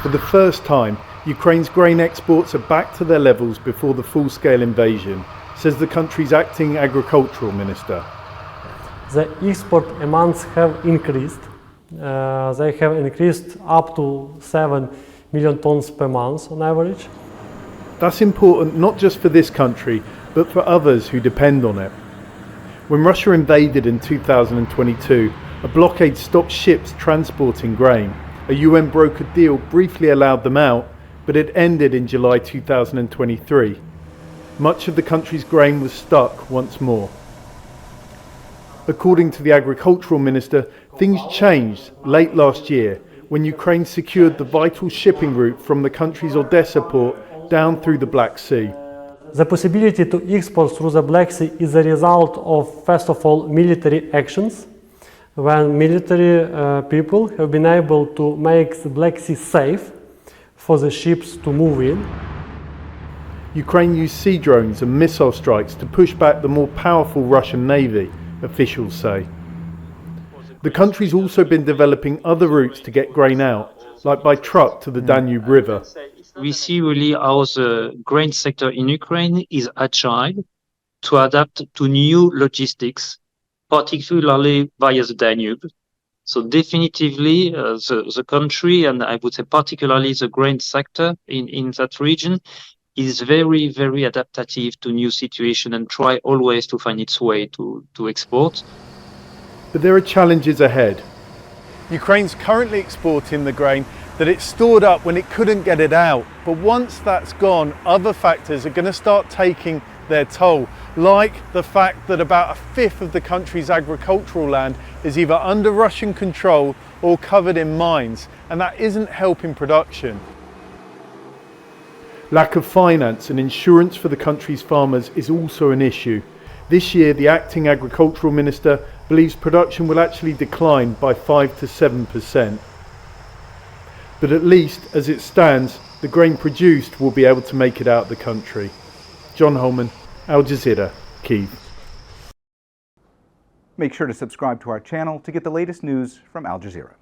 For the first time, Ukraine's grain exports are back to their levels before the full-scale invasion, says the country's acting agricultural minister. The export amounts have increased. They have increased up to 7 million tons per month on average. That's important not just for this country, but for others who depend on it. When Russia invaded in 2022, a blockade stopped ships transporting grain. A UN brokered deal briefly allowed them out, but it ended in July 2023. Much of the country's grain was stuck once more. According to the agricultural minister, things changed late last year when Ukraine secured the vital shipping route from the country's Odesa port down through the Black Sea. The possibility to export through the Black Sea is a result of, first of all, military actions, when military people have been able to make the Black Sea safe for the ships to move in. Ukraine used sea drones and missile strikes to push back the more powerful Russian Navy, officials say. The country's also been developing other routes to get grain out, like by truck to the Danube River. We see really how the grain sector in Ukraine is agile to adapt to new logistics, particularly via the Danube. So definitively the country, and I would say particularly the grain sector in that region, is very, very adaptive to new situation and try always to find its way to export. But there are challenges ahead. Ukraine's currently exporting the grain that it stored up when it couldn't get it out. But once that's gone, other factors are going to start taking their toll, like the fact that about a fifth of the country's agricultural land is either under Russian control or covered in mines, and that isn't helping production. Lack of finance and insurance for the country's farmers is also an issue. This year, the acting agricultural minister believes production will actually decline by 5 to 7%. But at least, as it stands, the grain produced will be able to make it out of the country. John Holman, Al Jazeera, Kyiv. Make sure to subscribe to our channel to get the latest news from Al Jazeera.